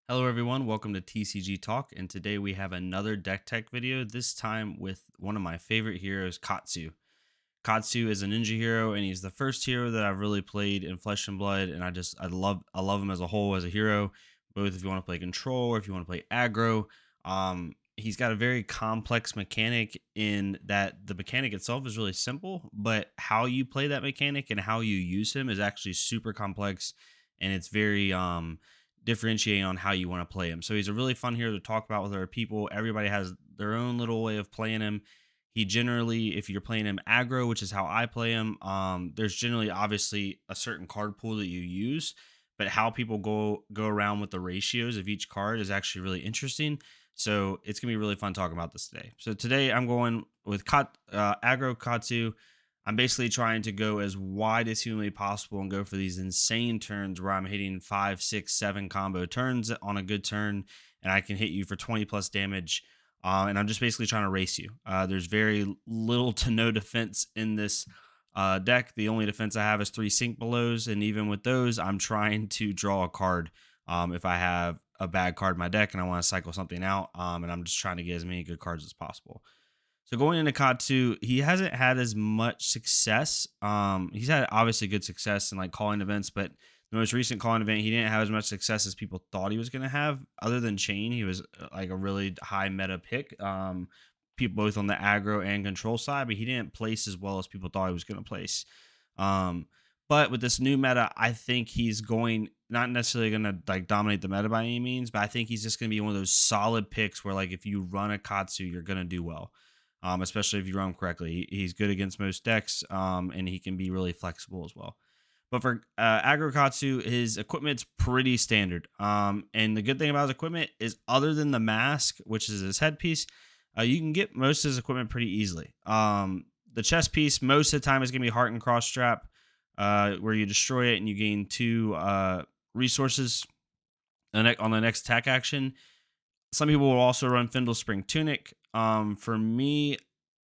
Hello everyone, welcome to TCG Talk, and today we have another deck tech video, this time with one of my favorite heroes, Katsu. Katsu is a ninja hero, and he's the first hero that I've really played in Flesh and Blood, and I love him as a whole as a hero, both if you want to play control or if you want to play aggro. He's got a very complex mechanic in that the mechanic itself is really simple, but how you play that mechanic and how you use him is actually super complex, and it's very differentiating on how you want to play him. So he's a really fun hero to talk about with other people. Everybody has their own little way of playing him. He generally, if you're playing him aggro, which is how I play him, there's generally obviously a certain card pool that you use, but how people go around with the ratios of each card is actually really interesting. So it's gonna be really fun talking about this today. So today I'm going with aggro Katsu. I'm basically trying to go as wide as humanly possible and go for these insane turns where I'm hitting 5, 6, 7 combo turns on a good turn, and I can hit you for 20 plus damage. And I'm just basically trying to race you. There's very little to no defense in this deck. The only defense I have is 3 sink belows, and even with those, I'm trying to draw a card if I have a bad card in my deck and I want to cycle something out. And I'm just trying to get as many good cards as possible. So going into Katsu, he hasn't had as much success. He's had obviously good success in like calling events, but the most recent calling event, he didn't have as much success as people thought he was going to have. Other than Chain, he was like a really high meta pick. People both on the aggro and control side, but he didn't place as well as people thought he was going to place. Um, but with this new meta, I think he's going not necessarily going to like dominate the meta by any means, but I think he's just going to be one of those solid picks where like if you run a Katsu, you're going to do well. Especially if you run him correctly. He's good against most decks, and he can be really flexible as well. But for AGGRO KATSU, his equipment's pretty standard. And the good thing about his equipment is, other than the mask, which is his headpiece, you can get most of his equipment pretty easily. The chest piece, most of the time, is going to be Heart and Cross Strap, where you destroy it and you gain 2 resources on the next attack action. Some people will also run Findle Spring Tunic. For me,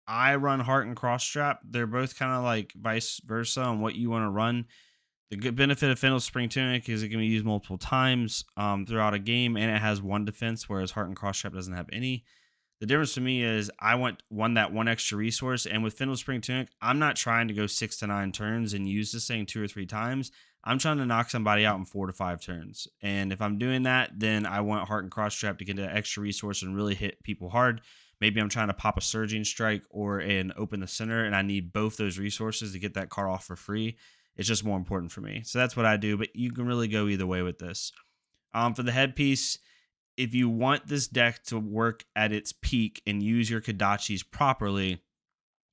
I run Heart and Cross Strap. They're both kind of like vice versa on what you want to run. The good benefit of Findle Spring Tunic is it can be used multiple times throughout a game, and it has 1 defense, whereas Heart and Cross Strap doesn't have any. The difference for me is I want that one extra resource, and with Findle Spring Tunic, I'm not trying to go 6 to 9 turns and use this thing 2 or 3 times. I'm trying to knock somebody out in 4 to 5 turns. And if I'm doing that, then I want Heart and Cross Strap to get that extra resource and really hit people hard. Maybe I'm trying to pop a Surging Strike or an Open the Center, and I need both those resources to get that card off for free. It's just more important for me. So that's what I do, but you can really go either way with this. For the headpiece, if you want this deck to work at its peak and use your Kodachis properly,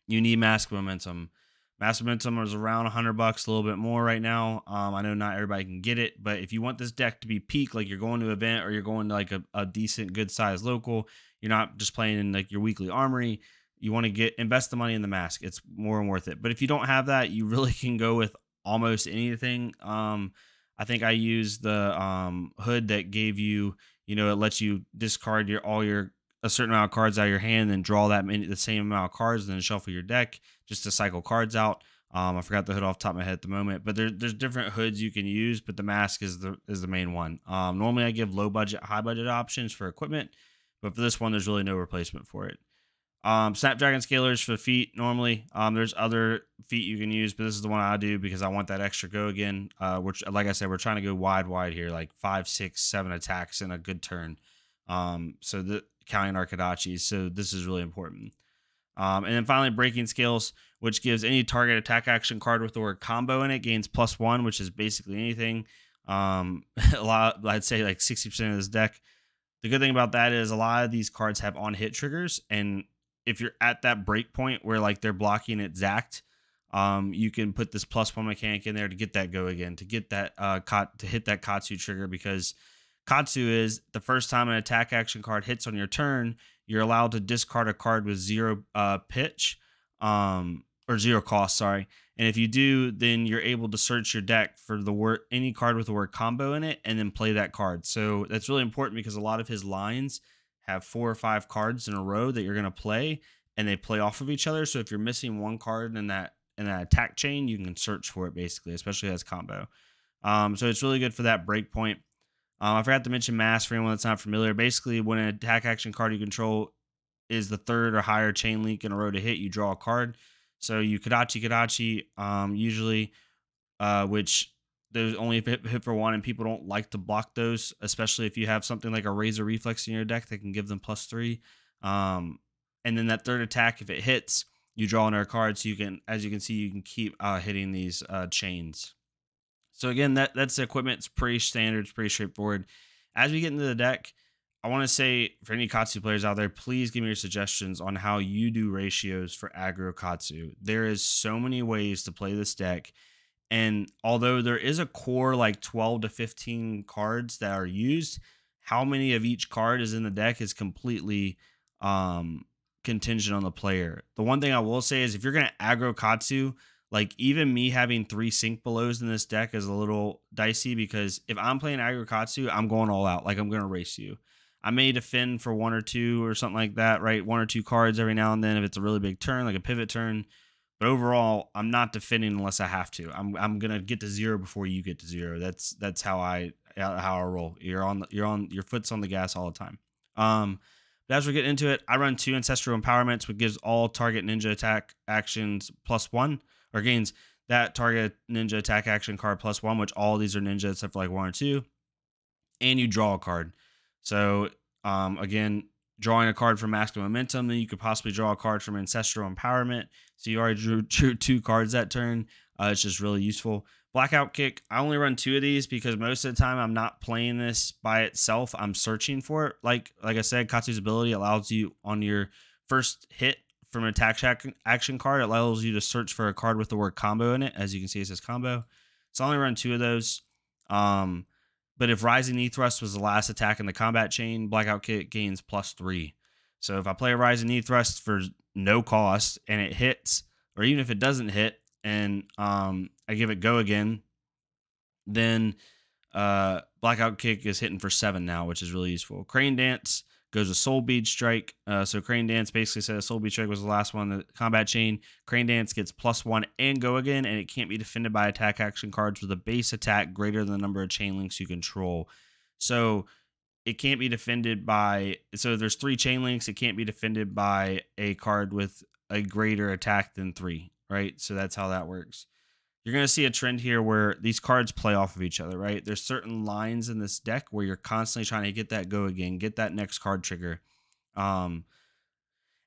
you need Mask Momentum. Mask Momentum is around $100, a little bit more right now. I know not everybody can get it, but if you want this deck to be peak, like you're going to an event or you're going to like a decent, good size local, you're not just playing in like your weekly armory. You want to invest the money in the mask. It's more than worth it. But if you don't have that, you really can go with almost anything. I think I used the hood that gave you, it lets you discard a certain amount of cards out of your hand and draw the same amount of cards, and then shuffle your deck just to cycle cards out. I forgot the hood off the top of my head at the moment, but there's different hoods you can use, but the mask is the main one. Normally I give low budget, high budget options for equipment, but for this one, there's really no replacement for it. Snapdragon Scalers for feet. Normally, there's other feet you can use, but this is the one I do because I want that extra go again. Which, like I said, we're trying to go wide here, like 5, 6, 7 attacks in a good turn. Counting our Kodachis. So this is really important. And then finally, Breaking Scales, which gives any target attack action card with the word combo in it gains +1, which is basically anything. I'd say like 60% of this deck. The good thing about that is a lot of these cards have on hit triggers, and if you're at that break point where like they're blocking it zacked, you can put this +1 mechanic in there to get that go again, to get that to hit that Katsu trigger, because Katsu is the first time an attack action card hits on your turn, you're allowed to discard a card with 0 pitch, or 0 cost, sorry. And if you do, then you're able to search your deck for any card with the word combo in it and then play that card. So that's really important because a lot of his lines have 4 or 5 cards in a row that you're going to play, and they play off of each other. So if you're missing one card in that attack chain, you can search for it basically, especially as combo. So it's really good for that break point. I forgot to mention mass for anyone that's not familiar. Basically, when an attack action card you control is the third or higher chain link in a row to hit, you draw a card. So you Kadachi, usually, which those only hit for one, and people don't like to block those, especially if you have something like a Razor Reflex in your deck that can give them +3. And then that third attack, if it hits, you draw another card. So you can, as you can see, you can keep hitting these chains. So again, that's the equipment. It's pretty standard. It's pretty straightforward. As we get into the deck, I want to say for any Katsu players out there, please give me your suggestions on how you do ratios for aggro Katsu. There is so many ways to play this deck. And although there is a core like 12 to 15 cards that are used, how many of each card is in the deck is completely contingent on the player. The one thing I will say is if you're going to aggro Katsu, like even me having 3 sync belows in this deck is a little dicey, because if I'm playing aggro Katsu, I'm going all out. Like I'm going to race you. I may defend for 1 or 2 or something like that, right? 1 or 2 cards every now and then if it's a really big turn, like a pivot turn. But overall, I'm not defending unless I have to. I'm gonna get to 0 before you get to 0. That's how I roll. Your foot's on the gas all the time. But as we get into it, I run 2 ancestral empowerments, which gives all target ninja attack actions +1, or gains that target ninja attack action card +1, which all these are ninja except for like 1 or 2, and you draw a card. So again, drawing a card from Masculine Momentum, then you could possibly draw a card from Ancestral Empowerment. So you already drew 2 cards that turn. It's just really useful. Blackout Kick, I only run 2 of these because most of the time I'm not playing this by itself. I'm searching for it. Like I said, Katsu's ability allows you on your first hit from an attack action card, it allows you to search for a card with the word combo in it. As you can see, it says combo. So I only run 2 of those. But if Rising Knee Thrust was the last attack in the combat chain, Blackout Kick gains +3. So if I play a Rising Knee Thrust for no cost and it hits, or even if it doesn't hit, and I give it go again, then Blackout Kick is hitting for 7 now, which is really useful. Crane Dance goes with Soul Bead Strike. So Crane Dance basically says Soul Bead Strike was the last one in the combat chain. Crane Dance gets +1 and go again, and it can't be defended by attack action cards with a base attack greater than the number of chain links you control. So it can't be defended by, so there's 3 chain links. It can't be defended by a card with a greater attack than 3, right? So that's how that works. You're going to see a trend here where these cards play off of each other, right? There's certain lines in this deck where you're constantly trying to get that go again, get that next card trigger. And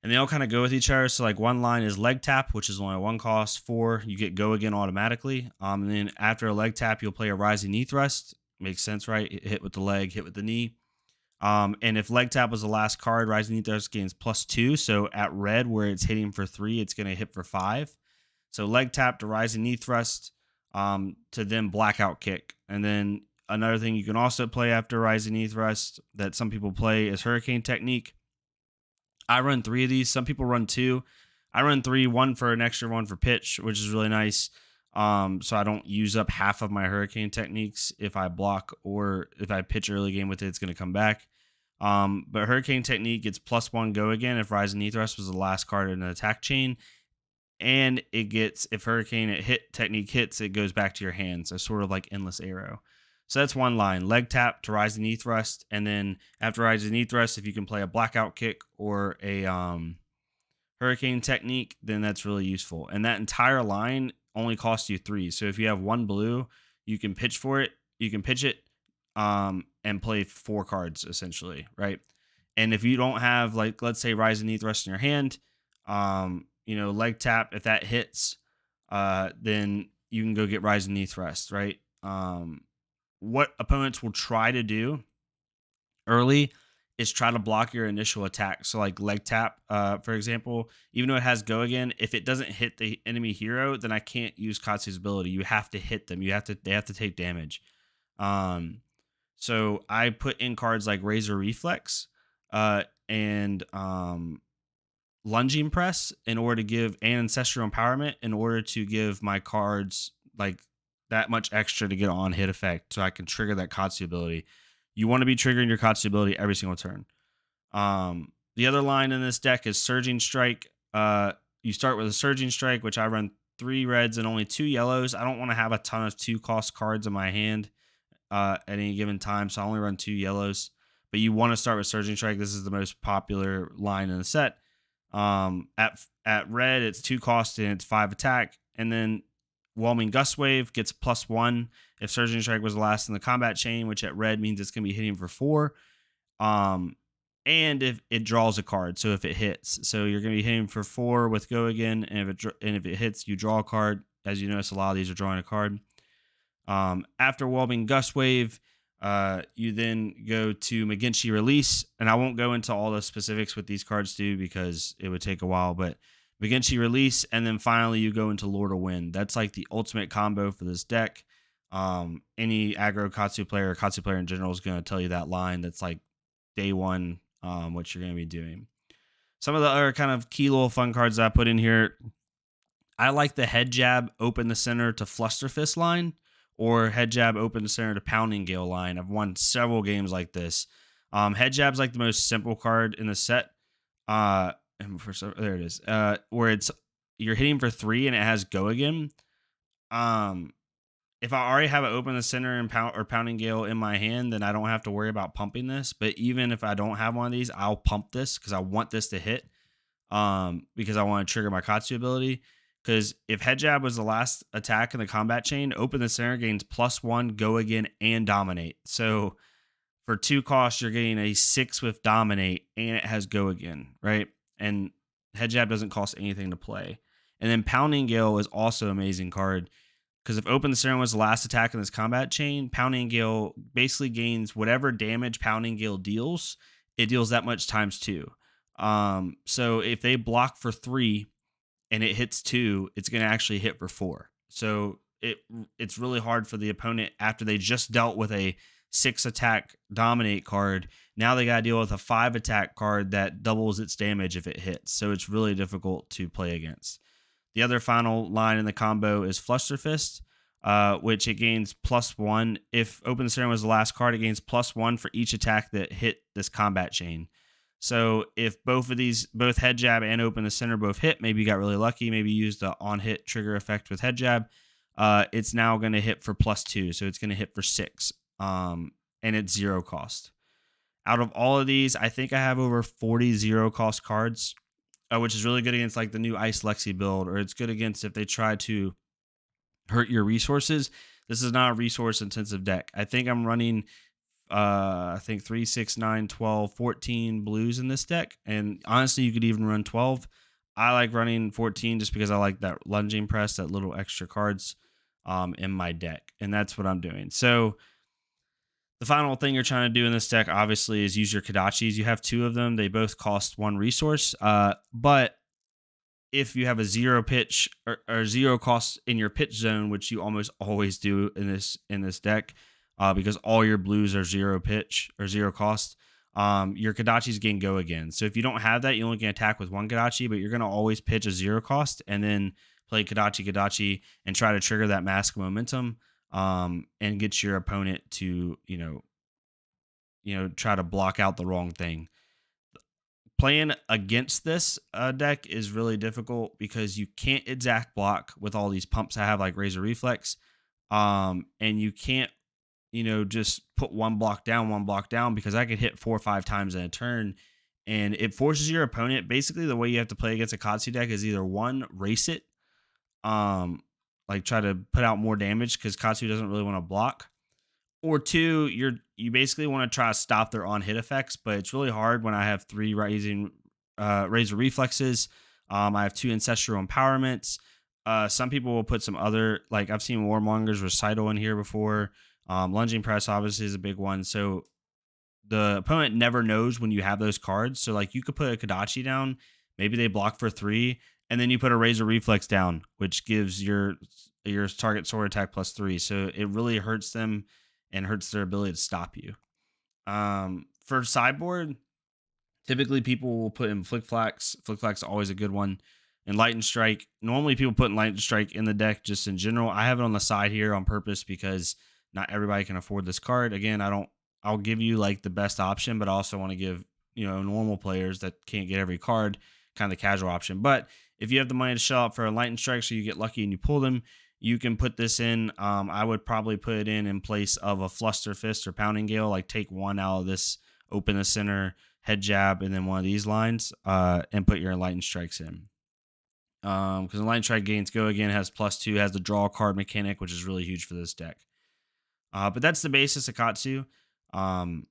they all kind of go with each other. So like one line is leg tap, which is only 1 cost. 4, you get go again automatically. And then after a leg tap, you'll play a Rising Knee Thrust. Makes sense, right? Hit with the leg, hit with the knee. And if leg tap was the last card, Rising Knee Thrust gains +2. So at red, where it's hitting for 3, it's going to hit for 5. So leg tap to Rising Knee Thrust, to then Blackout Kick. And then another thing you can also play after Rising Knee Thrust that some people play is Hurricane Technique. I run 3 of these. Some people run 2. I run 3, 1 for an extra, 1 for pitch, which is really nice. So I don't use up half of my Hurricane Techniques. If I block or if I pitch early game with it, it's going to come back. But Hurricane Technique gets +1 go again if Rising Knee Thrust was the last card in an attack chain. And it gets, if Hurricane Technique hits, it goes back to your hand. So sort of like Endless Arrow. So that's one line. Leg tap to Rising Knee Thrust. And then after Rising Knee Thrust, if you can play a Blackout Kick or a Hurricane Technique, then that's really useful. And that entire line only costs you 3. So if you have 1 blue, you can pitch for it. You can pitch it and play 4 cards, essentially, right? And if you don't have, like, let's say Rising Knee Thrust in your hand, leg tap, if that hits, then you can go get Rising Knee Thrust, right? What opponents will try to do early is try to block your initial attack. So like leg tap, for example, even though it has go again, if it doesn't hit the enemy hero, then I can't use Katsu's ability. You have to hit them. They have to take damage. So I put in cards like Razor Reflex, and Lunging Press in order to give, and Ancestral Empowerment in order to give my cards like that much extra to get on hit effect, so I can trigger that Katsu ability. You want to be triggering your Katsu ability every single turn. The other line in this deck is Surging Strike. You start with a Surging Strike, which I run 3 reds and only 2 yellows. I don't want to have a ton of 2-cost cards in my hand. at any given time, so I only run 2 yellows. But you want to start with Surging Strike. This is the most popular line in the set. At red, it's 2 cost and it's 5 attack, and then Whelming Gust Wave gets +1 if Surging Strike was the last in the combat chain, which at red means it's going to be hitting for 4. And if it draws a card, so if it hits, so you're going to be hitting for 4 with Go Again, and if it hits, you draw a card. As you notice, a lot of these are drawing a card. After Whelming Gust Wave, you then go to McGinty Release, and I won't go into all the specifics with these cards too because it would take a while, but McGinty Release, and then finally you go into Lord of Wind. That's like the ultimate combo for this deck. Any aggro Katsu player or Katsu player in general is going to tell you that line. That's like day one, what you're going to be doing. Some of the other kind of key little fun cards that I put in here, I like the Head Jab, Open the Center to Flusterfist line, or Head Jab, Open the Center to Pounding Gale line. I've won several games like this. Head Jab's like the most simple card in the set. There it is. Where you're hitting for 3 and it has Go Again. If I already have it Open the Center and Pounding Gale in my hand, then I don't have to worry about pumping this. But even if I don't have one of these, I'll pump this because I want this to hit. Because I want to trigger my Katsu ability. Because if Head Jab was the last attack in the combat chain, Open the Center gains +1, Go Again, and Dominate. So for 2 costs, you're getting a 6 with Dominate, and it has Go Again, right? And Head Jab doesn't cost anything to play. And then Pounding Gale is also an amazing card. Because if Open the Center was the last attack in this combat chain, Pounding Gale basically gains whatever damage Pounding Gale deals, it deals that much ×2. So if they block for 3 and it hits 2, it's going to actually hit for 4. So it's really hard for the opponent after they just dealt with a 6 attack Dominate card. Now they got to deal with a 5 attack card that doubles its damage if it hits. So it's really difficult to play against. The other final line in the combo is Flusterfist, which it gains +1. If Open the Center was the last card, it gains +1 for each attack that hit this combat chain. So if both Head Jab and Open the Center both hit, maybe you got really lucky, maybe you used the on-hit trigger effect with Head Jab, it's now going to hit for +2. So it's going to hit for 6, and it's 0 cost. Out of all of these, I think I have over 40 0 cost cards, which is really good against like the new Ice Lexi build, or it's good against if they try to hurt your resources. This is not a resource intensive deck. I think I'm running 3, 6, 9, 12, 14 blues in this deck. And honestly, you could even run 12. I like running 14 just because I like that lunging press, that little extra cards in my deck. And that's what I'm doing. So the final thing you're trying to do in this deck, obviously, is use your Kodachis. You have 2 of them. They both cost 1 resource. But if you have a 0 pitch or 0 cost in your pitch zone, which you almost always do in this deck, because all your blues are 0 pitch or 0 cost, your Kodachis gain Go Again. So if you don't have that, you only can attack with 1 Kodachi, but you're going to always pitch a 0 cost and then play Kodachi and try to trigger that Mask of Momentum. And get your opponent to, try to block out the wrong thing. Playing against this deck is really difficult because you can't exact block with all these pumps I have, like Razor Reflex. And you can't, just put one block down because I could hit 4 or 5 times in a turn. And it forces your opponent, basically the way you have to play against a Katsu deck is either 1, race it, like try to put out more damage because Katsu doesn't really want to block. Or 2, you basically want to try to stop their on-hit effects, but it's really hard when I have 3 Razor Reflexes. I have 2 Ancestral Empowerments. Some people will put some other, like I've seen Warmonger's Recital in here before. Lunging Press obviously is a big one. So the opponent never knows when you have those cards. So like you could put a Kodachi down, maybe they block for 3, and then you put a Razor Reflex down, which gives your target sword attack +3. So it really hurts them and hurts their ability to stop you. For sideboard, typically people will put in Flick Flax. Flick Flax is always a good one. And Lightning Strike. Normally people put Lightning Strike in the deck just in general. I have it on the side here on purpose because not everybody can afford this card. Again, I'll give you like the best option, but I also want to give, normal players that can't get every card kind of the casual option. But if you have the money to shell out for a Lightning Strike so you get lucky and you pull them, You can put this in. I would probably put it in place of a fluster fist or pounding gale. Like take one out of this, open the center, head jab, and then one of these lines, and put your enlightened strikes in. Because enlightened strike gains go again, has +2, has the draw card mechanic, which is really huge for this deck. But that's the basis of Katsu. Um,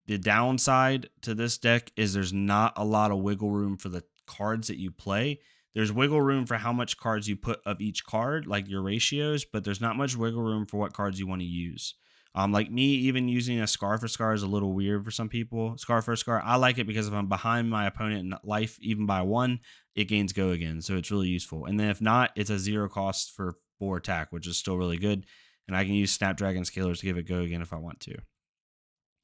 the downside to this deck is there's not a lot of wiggle room for the cards that you play. There's wiggle room for how much cards you put of each card, like your ratios, but there's not much wiggle room for what cards you want to use. Like me, even using a Scar for Scar is a little weird for some people. Scar for Scar, I like it because if I'm behind my opponent in life, even by 1, it gains go again. So it's really useful. And then if not, it's a 0 cost for 4 attack, which is still really good. And I can use Snapdragon Scalers to give it go again if I want to.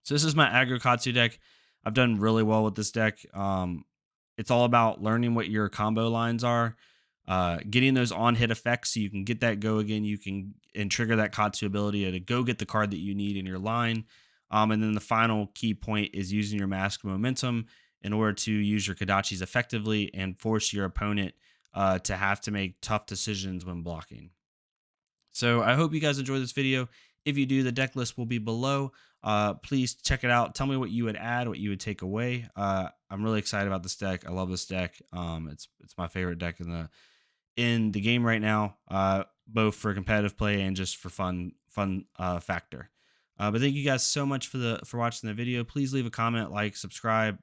So this is my AGGRO KATSU deck. I've done really well with this deck. It's all about learning what your combo lines are, getting those on hit effects so you can get that go again. You can and trigger that Katsu ability to go get the card that you need in your line. And then the final key point is using your Mask Momentum in order to use your Kodachis effectively and force your opponent to have to make tough decisions when blocking. So I hope you guys enjoyed this video. If you do, the deck list will be below. Please check it out. Tell me what you would add, what you would take away. I'm really excited about this deck. I love this deck. It's my favorite deck in the game right now, both for competitive play and just for fun factor. But thank you guys so much for watching the video. Please leave a comment, like, subscribe.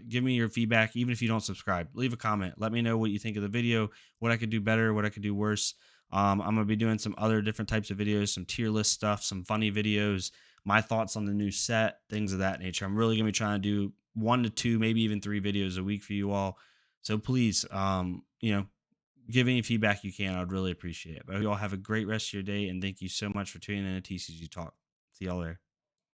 Give me your feedback, even if you don't subscribe. Leave a comment. Let me know what you think of the video, what I could do better, what I could do worse. I'm going to be doing some other different types of videos, some tier list stuff, some funny videos, my thoughts on the new set, things of that nature. I'm really going to be trying to do 1 to 2, maybe even 3 videos a week for you all. So please, give any feedback you can. I'd really appreciate it. But you all have a great rest of your day, and thank you so much for tuning in to TCG Talk. See y'all there.